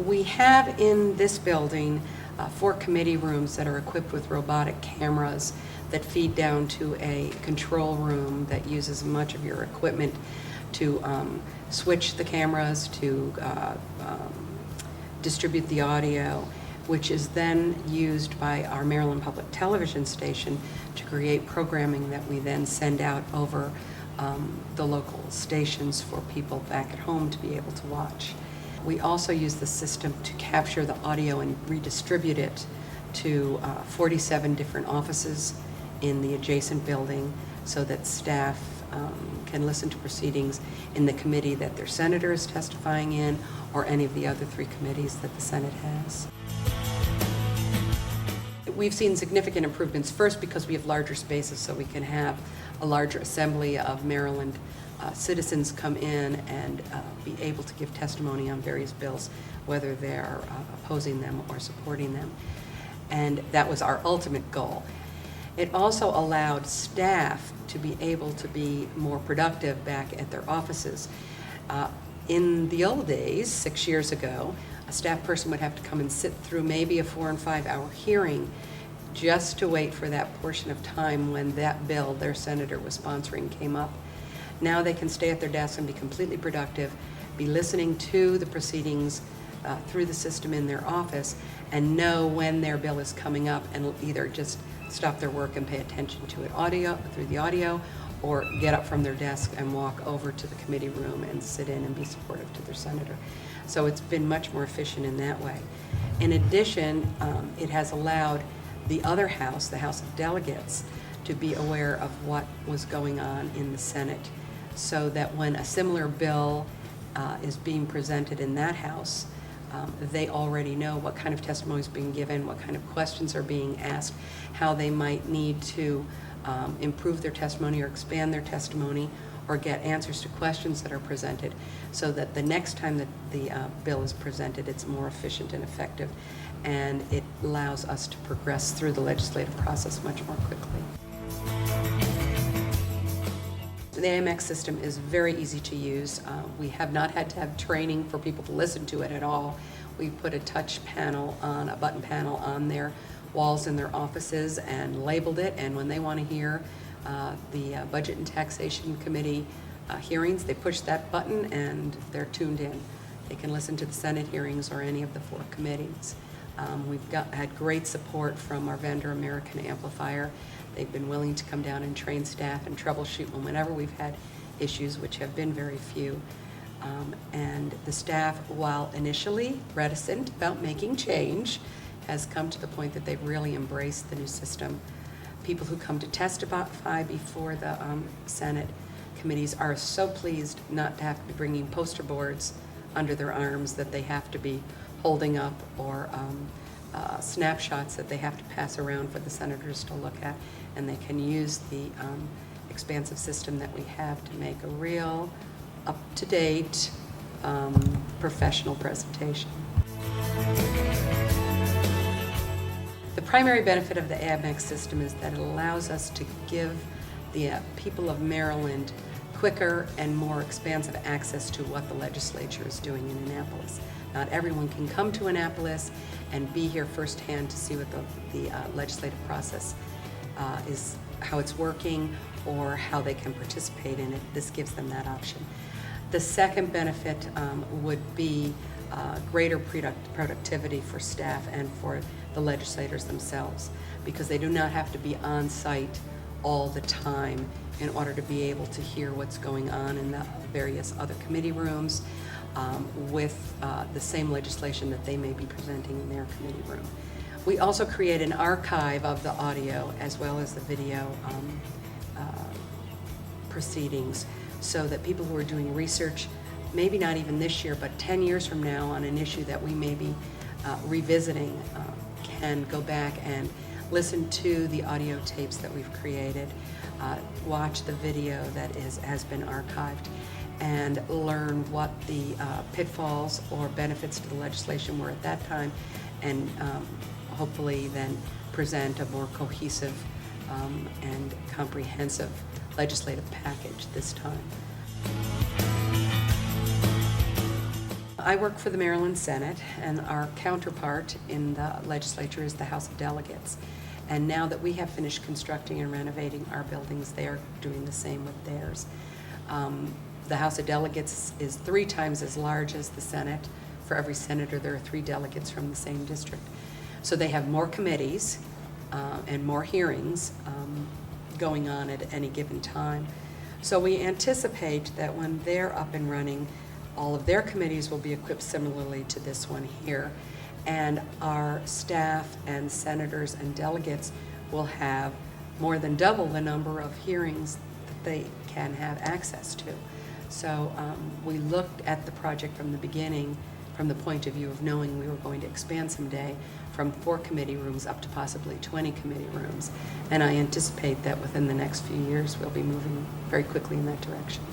We have in this building 4 committee rooms that are equipped with robotic cameras that feed down to a control room that uses much of your equipment to switch the cameras, to distribute the audio, which is then used by our Maryland Public Television station to create programming that we then send out over the local stations for people back at home to be able to watch. We also use the system to capture the audio and redistribute it to 47 different offices in the adjacent building so that staff can listen to proceedings in the committee that their senator is testifying in or any of the other 3 committees that the Senate has. We've seen significant improvements, first because we have larger spaces so we can have a larger assembly of Maryland citizens come in and be able to give testimony on various bills, whether they're opposing them or supporting them. And that was our ultimate goal. It also allowed staff to be able to be more productive back at their offices. In the old days, 6 years ago, a staff person would have to come and sit through maybe a 4- and 5-hour hearing just to wait for that portion of time when that bill their senator was sponsoring came up. Now they can stay at their desk and be completely productive, be listening to the proceedings through the system in their office, and know when their bill is coming up and either just stop their work and pay attention to it through the audio, or get up from their desk and walk over to the committee room and sit in and be supportive to their senator. So it's been much more efficient in that way. In addition, it has allowed the other house, the House of Delegates, to be aware of what was going on in the Senate, so that when a similar bill is being presented in that house, they already know what kind of testimony is being given, what kind of questions are being asked, how they might need to improve their testimony or expand their testimony or get answers to questions that are presented, so that the next time that the bill is presented, it's more efficient and effective, and it allows us to progress through the legislative process much more quickly. The AMX system is very easy to use. We have not had to have training for people to listen to it at all. We put a touch panel on, a button panel on their walls in their offices and labeled it, and when they want to hear the Budget and Taxation Committee hearings, they push that button and they're tuned in. They can listen to the Senate hearings or any of the 4 committees. We've had great support from our vendor, American Amplifier. They've been willing to come down and train staff and troubleshoot whenever we've had issues, which have been very few. And the staff, while initially reticent about making change, has come to the point that they've really embraced the new system. People who come to testify before the Senate committees are so pleased not to have to be bringing poster boards under their arms that they have to be holding up, or snapshots that they have to pass around for the senators to look at, and they can use the expansive system that we have to make a real up-to-date professional presentation. The primary benefit of the AMX system is that it allows us to give the people of Maryland quicker and more expansive access to what the legislature is doing in Annapolis. Not everyone can come to Annapolis and be here firsthand to see what the legislative process is, how it's working, or how they can participate in it. This gives them that option. The second benefit would be greater productivity for staff and for the legislators themselves, because they do not have to be on site all the time in order to be able to hear what's going on in the various other committee rooms with the same legislation that they may be presenting in their committee room. We also create an archive of the audio as well as the video proceedings, so that people who are doing research, maybe not even this year, but 10 years from now on an issue that we may be revisiting, can go back and listen to the audio tapes that we've created, watch the video that has been archived, and learn what the pitfalls or benefits to the legislation were at that time, and hopefully then present a more cohesive and comprehensive legislative package this time. I work for the Maryland Senate, and our counterpart in the legislature is the House of Delegates. And now that we have finished constructing and renovating our buildings, they are doing the same with theirs. The House of Delegates is 3 times as large as the Senate. For every senator, there are 3 delegates from the same district. So they have more committees and more hearings going on at any given time. So we anticipate that when they're up and running, all of their committees will be equipped similarly to this one here. And our staff and senators and delegates will have more than double the number of hearings that they can have access to. So we looked at the project from the beginning from the point of view of knowing we were going to expand someday from 4 committee rooms up to possibly 20 committee rooms. And I anticipate that within the next few years we'll be moving very quickly in that direction.